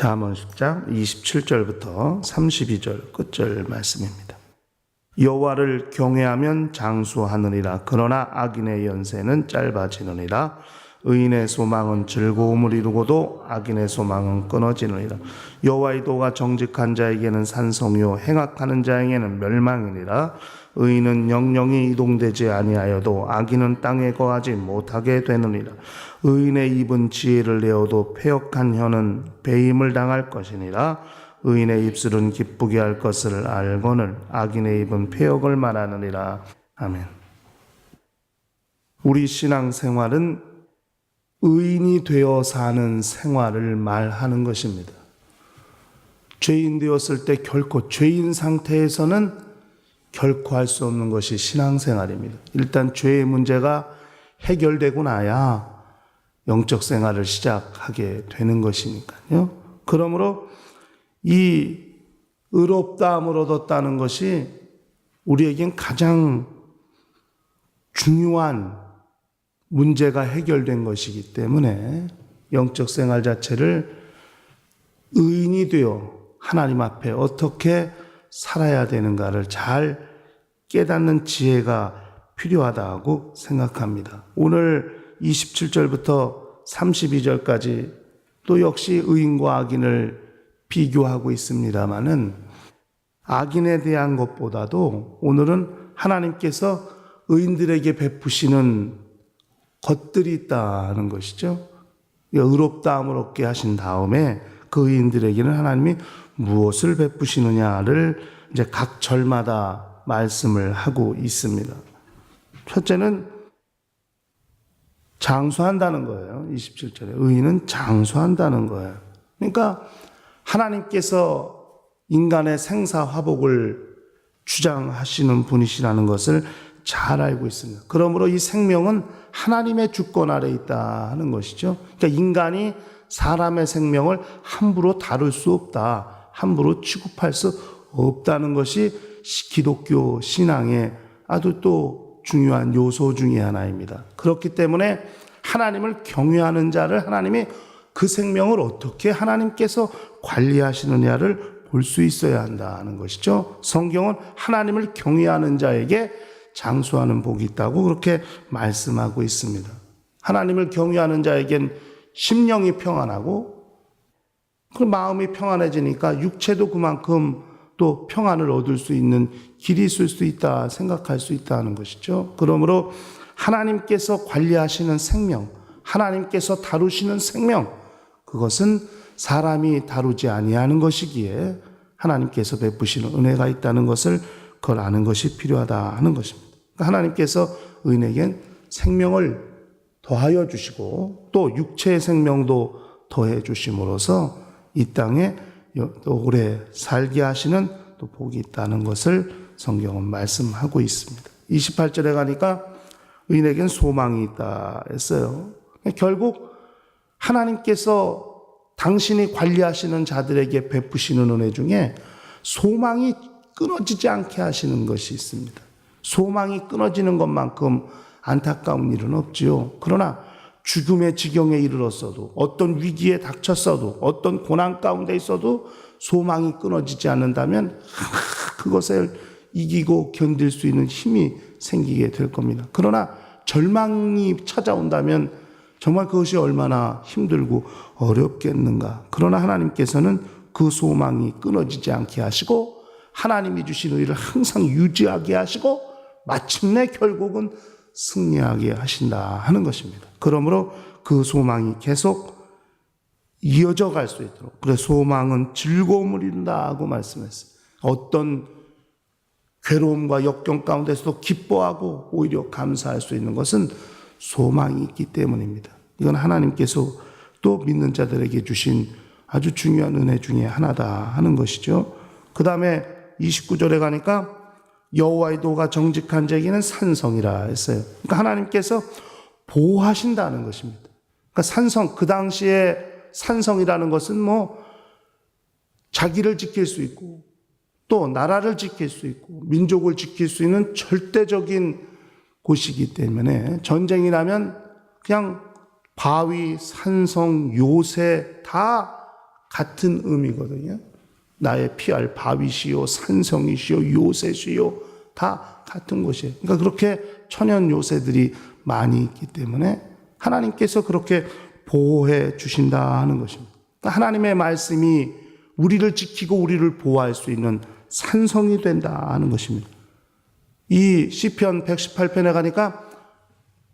잠언 10장 27절부터 32절 끝절 말씀입니다. 여호와를 경외하면 장수하느니라. 그러나 악인의 연세는 짧아지느니라. 의인의 소망은 즐거움을 이루고도 악인의 소망은 끊어지느니라. 여호와의 도가 정직한 자에게는 산성이요 행악하는 자에게는 멸망이니라. 의인은 영영이 이동되지 아니하여도 악인은 땅에 거하지 못하게 되느니라. 의인의 입은 지혜를 내어도 패역한 혀는 배임을 당할 것이니라. 의인의 입술은 기쁘게 할 것을 알거늘 악인의 입은 패역을 말하느니라. 아멘. 우리 신앙생활은 의인이 되어 사는 생활을 말하는 것입니다. 죄인 되었을 때 결코 죄인 상태에서는 결코 할 수 없는 것이 신앙생활입니다. 일단 죄의 문제가 해결되고 나야 영적 생활을 시작하게 되는 것이니까요. 그러므로 이 의롭다함을 얻었다는 것이 우리에겐 가장 중요한 문제가 해결된 것이기 때문에 영적 생활 자체를 의인이 되어 하나님 앞에 어떻게 살아야 되는가를 잘 깨닫는 지혜가 필요하다고 생각합니다. 오늘 27절부터 32절까지 또 역시 의인과 악인을 비교하고 있습니다마는 악인에 대한 것보다도 오늘은 하나님께서 의인들에게 베푸시는 것들이 있다는 것이죠. 의롭다함을 얻게 하신 다음에 그 의인들에게는 하나님이 무엇을 베푸시느냐를 이제 각 절마다 말씀을 하고 있습니다. 첫째는 장수한다는 거예요. 27절에 의인은 장수한다는 거예요. 그러니까 하나님께서 인간의 생사화복을 주장하시는 분이시라는 것을 잘 알고 있습니다. 그러므로 이 생명은 하나님의 주권 아래 있다 하는 것이죠. 그러니까 인간이 사람의 생명을 함부로 다룰 수 없다, 함부로 취급할 수 없다는 것이 기독교 신앙의 아주 또 중요한 요소 중에 하나입니다. 그렇기 때문에 하나님을 경외하는 자를 하나님이 그 생명을 어떻게 하나님께서 관리하시느냐를 볼 수 있어야 한다는 것이죠. 성경은 하나님을 경외하는 자에게 장수하는 복이 있다고 그렇게 말씀하고 있습니다. 하나님을 경외하는 자에겐 심령이 평안하고 그 마음이 평안해지니까 육체도 그만큼 또 평안을 얻을 수 있는 길이 있을 수 있다 생각할 수 있다는 것이죠. 그러므로 하나님께서 관리하시는 생명, 하나님께서 다루시는 생명, 그것은 사람이 다루지 아니하는 것이기에 하나님께서 베푸시는 은혜가 있다는 것을 그걸 아는 것이 필요하다 하는 것입니다. 하나님께서 의인에겐 생명을 더하여 주시고 또 육체의 생명도 더해 주심으로써 이 땅에 또 오래 살게 하시는 또 복이 있다는 것을 성경은 말씀하고 있습니다. 28절에 가니까 의인에겐 소망이 있다 했어요. 결국 하나님께서 당신이 관리하시는 자들에게 베푸시는 은혜 중에 소망이 끊어지지 않게 하시는 것이 있습니다. 소망이 끊어지는 것만큼 안타까운 일은 없지요. 그러나 죽음의 지경에 이르렀어도 어떤 위기에 닥쳤어도 어떤 고난 가운데 있어도 소망이 끊어지지 않는다면 그것을 이기고 견딜 수 있는 힘이 생기게 될 겁니다. 그러나 절망이 찾아온다면 정말 그것이 얼마나 힘들고 어렵겠는가. 그러나 하나님께서는 그 소망이 끊어지지 않게 하시고 하나님이 주신 의를 항상 유지하게 하시고 마침내 결국은 승리하게 하신다 하는 것입니다. 그러므로 그 소망이 계속 이어져 갈 수 있도록, 그래 소망은 즐거움을 이룬다 하고 말씀했어요. 어떤 괴로움과 역경 가운데서도 기뻐하고 오히려 감사할 수 있는 것은 소망이 있기 때문입니다. 이건 하나님께서 또 믿는 자들에게 주신 아주 중요한 은혜 중에 하나다 하는 것이죠. 그 다음에 29절에 가니까 여호와의 도가 정직한 자에게는 산성이라 했어요. 그러니까 하나님께서 보호하신다는 것입니다. 그러니까 산성, 그 당시에 산성이라는 것은 자기를 지킬 수 있고 또 나라를 지킬 수 있고 민족을 지킬 수 있는 절대적인 곳이기 때문에 전쟁이 나면 그냥 바위, 산성, 요새 다 같은 의미거든요. 나의 피할 바위시요 산성이시요 요새시요 다 같은 것이에요. 그러니까 그렇게 천연 요새들이 많이 있기 때문에 하나님께서 그렇게 보호해 주신다 하는 것입니다. 그러니까 하나님의 말씀이 우리를 지키고 우리를 보호할 수 있는 산성이 된다 하는 것입니다. 이 시편 118편에 가니까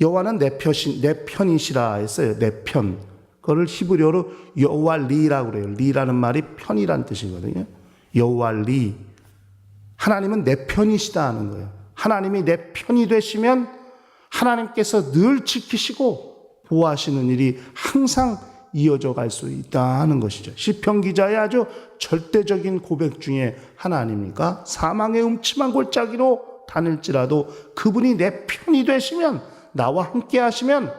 여호와는 내 편이시라 했어요. 내 편. 그거를 히브리어로 여호와 리라고 그래요. 리라는 말이 편이란 뜻이거든요. 여호와 리. 하나님은 내 편이시다 하는 거예요. 하나님이 내 편이 되시면 하나님께서 늘 지키시고 보호하시는 일이 항상 이어져 갈 수 있다 하는 것이죠. 시편 기자의 아주 절대적인 고백 중에 하나 아닙니까? 사망의 음침한 골짜기로 다닐지라도 그분이 내 편이 되시면, 나와 함께 하시면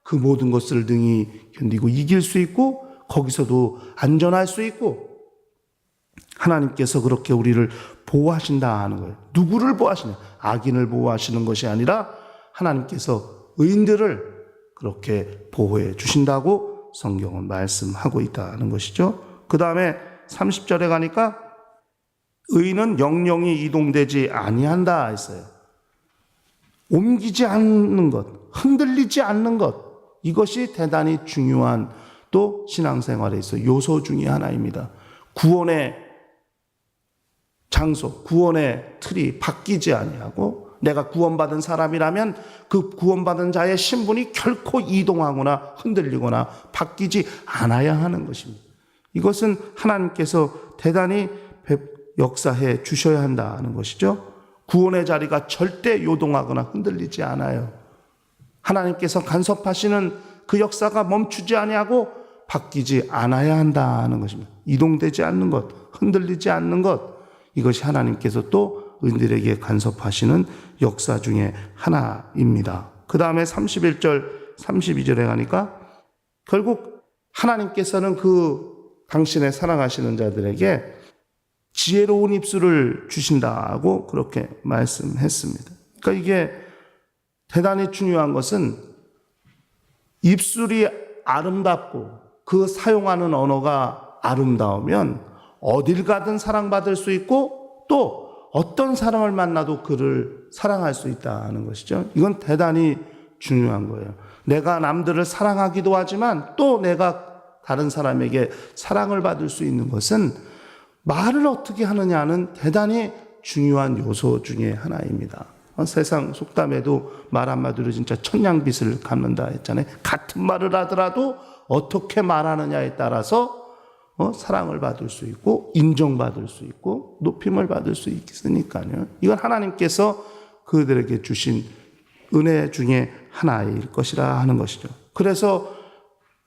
그 모든 것을 능히 견디고 이길 수 있고 거기서도 안전할 수 있고, 하나님께서 그렇게 우리를 보호하신다 하는 거예요. 누구를 보호하시냐? 악인을 보호하시는 것이 아니라 하나님께서 의인들을 그렇게 보호해 주신다고 성경은 말씀하고 있다는 것이죠. 그 다음에 30절에 가니까 의인은 영영이 이동되지 아니한다 했어요. 옮기지 않는 것, 흔들리지 않는 것, 이것이 대단히 중요한 또 신앙생활에 있어 요소 중에 하나입니다. 구원의 장소, 구원의 틀이 바뀌지 아니하고, 내가 구원받은 사람이라면 그 구원받은 자의 신분이 결코 이동하거나 흔들리거나 바뀌지 않아야 하는 것입니다. 이것은 하나님께서 대단히 역사해 주셔야 한다는 것이죠. 구원의 자리가 절대 요동하거나 흔들리지 않아요. 하나님께서 간섭하시는 그 역사가 멈추지 아니하고 바뀌지 않아야 한다는 것입니다. 이동되지 않는 것, 흔들리지 않는 것, 이것이 하나님께서 또 의인들에게 간섭하시는 역사 중에 하나입니다. 그 다음에 31절, 32절에 가니까 결국 하나님께서는 그 당신의 사랑하시는 자들에게 지혜로운 입술을 주신다고 그렇게 말씀했습니다. 그러니까 이게 대단히 중요한 것은 입술이 아름답고 그 사용하는 언어가 아름다우면 어딜 가든 사랑받을 수 있고 또 어떤 사람을 만나도 그를 사랑할 수 있다는 것이죠. 이건 대단히 중요한 거예요. 내가 남들을 사랑하기도 하지만 또 내가 다른 사람에게 사랑을 받을 수 있는 것은 말을 어떻게 하느냐는 대단히 중요한 요소 중에 하나입니다. 세상 속담에도 말 한마디로 진짜 천냥빚을 갚는다 했잖아요. 같은 말을 하더라도 어떻게 말하느냐에 따라서 사랑을 받을 수 있고 인정받을 수 있고 높임을 받을 수 있으니까요. 이건 하나님께서 그들에게 주신 은혜 중에 하나일 것이라 하는 것이죠. 그래서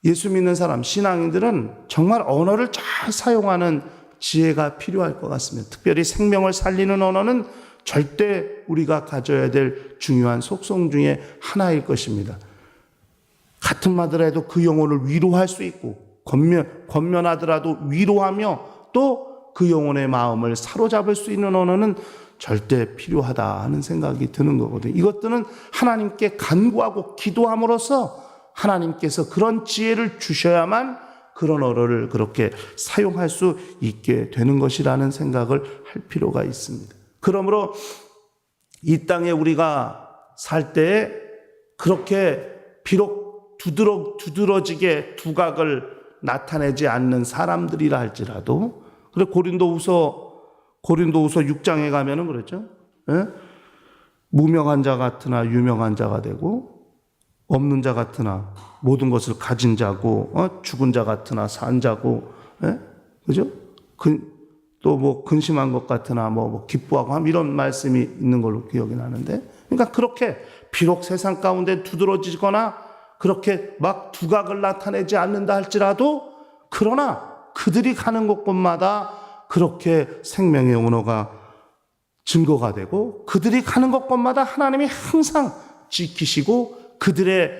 예수 믿는 사람, 신앙인들은 정말 언어를 잘 사용하는 지혜가 필요할 것 같습니다. 특별히 생명을 살리는 언어는 절대 우리가 가져야 될 중요한 속성 중에 하나일 것입니다. 같은 말을 해도 그 영혼을 위로할 수 있고 권면하더라도 위로하며 또 그 영혼의 마음을 사로잡을 수 있는 언어는 절대 필요하다 하는 생각이 드는 거거든요. 이것들은 하나님께 간구하고 기도함으로써 하나님께서 그런 지혜를 주셔야만 그런 언어를 그렇게 사용할 수 있게 되는 것이라는 생각을 할 필요가 있습니다. 그러므로 이 땅에 우리가 살 때에 그렇게 비록 두드러지게 두각을 나타내지 않는 사람들이라 할지라도, 그래 고린도후서 6장에 가면은 그랬죠. 예? 무명한 자 같으나 유명한 자가 되고 없는 자 같으나 모든 것을 가진 자고 죽은 자 같으나 산 자고, 예? 그죠? 또 뭐 근심한 것 같으나 뭐 기뻐하고 함, 이런 말씀이 있는 걸로 기억이 나는데, 그러니까 그렇게 비록 세상 가운데 두드러지거나 그렇게 막 두각을 나타내지 않는다 할지라도, 그러나 그들이 가는 곳곳마다 그렇게 생명의 언어가 증거가 되고 그들이 가는 곳곳마다 하나님이 항상 지키시고 그들의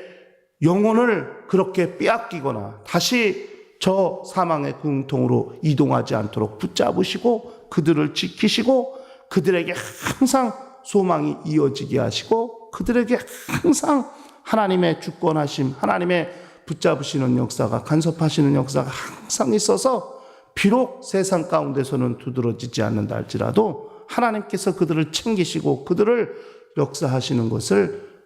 영혼을 그렇게 빼앗기거나 다시 저 사망의 궁통으로 이동하지 않도록 붙잡으시고 그들을 지키시고 그들에게 항상 소망이 이어지게 하시고 그들에게 항상 하나님의 주권하심, 하나님의 붙잡으시는 역사가, 간섭하시는 역사가 항상 있어서 비록 세상 가운데서는 두드러지지 않는다 할지라도 하나님께서 그들을 챙기시고 그들을 역사하시는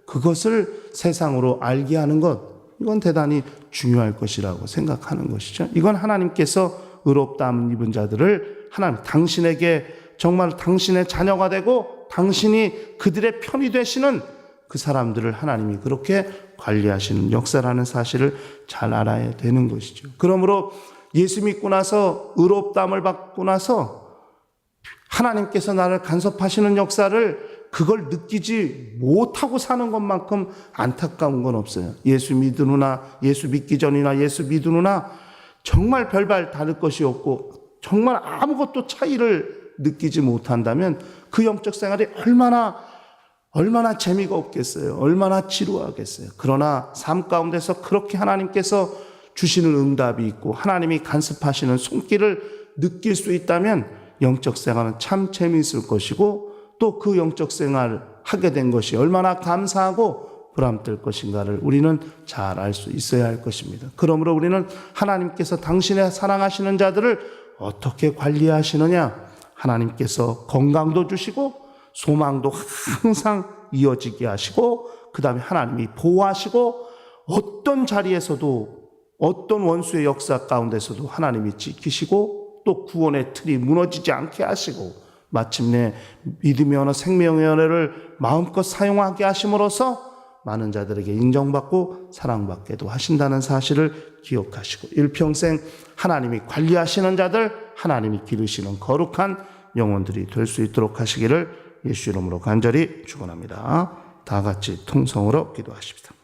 그것을 세상으로 알게 하는 것, 이건 대단히 중요할 것이라고 생각하는 것이죠. 이건 하나님께서 의롭다함을 입은 자들을 하나님, 당신에게 정말 당신의 자녀가 되고 당신이 그들의 편이 되시는 그 사람들을 하나님이 그렇게 관리하시는 역사라는 사실을 잘 알아야 되는 것이죠. 그러므로 예수 믿고 나서 의롭다함을 받고 나서 하나님께서 나를 간섭하시는 역사를 그걸 느끼지 못하고 사는 것만큼 안타까운 건 없어요. 예수 믿으누나, 예수 믿기 전이나 예수 믿으누나 정말 별반 다를 것이 없고 정말 아무것도 차이를 느끼지 못한다면 그 영적 생활이 얼마나 재미가 없겠어요. 얼마나 지루하겠어요. 그러나 삶 가운데서 그렇게 하나님께서 주시는 응답이 있고 하나님이 간섭하시는 손길을 느낄 수 있다면 영적 생활은 참 재미있을 것이고 또 그 영적 생활을 하게 된 것이 얼마나 감사하고 보람될 것인가를 우리는 잘 알 수 있어야 할 것입니다. 그러므로 우리는 하나님께서 당신의 사랑하시는 자들을 어떻게 관리하시느냐, 하나님께서 건강도 주시고 소망도 항상 이어지게 하시고 그 다음에 하나님이 보호하시고 어떤 자리에서도 어떤 원수의 역사 가운데서도 하나님이 지키시고 또 구원의 틀이 무너지지 않게 하시고 마침내 믿음의 언어, 생명의 언어를 마음껏 사용하게 하심으로써 많은 자들에게 인정받고 사랑받게도 하신다는 사실을 기억하시고 일평생 하나님이 관리하시는 자들, 하나님이 기르시는 거룩한 영혼들이 될 수 있도록 하시기를 예수 이름으로 간절히 축원합니다. 다 같이 통성으로 기도하십시다.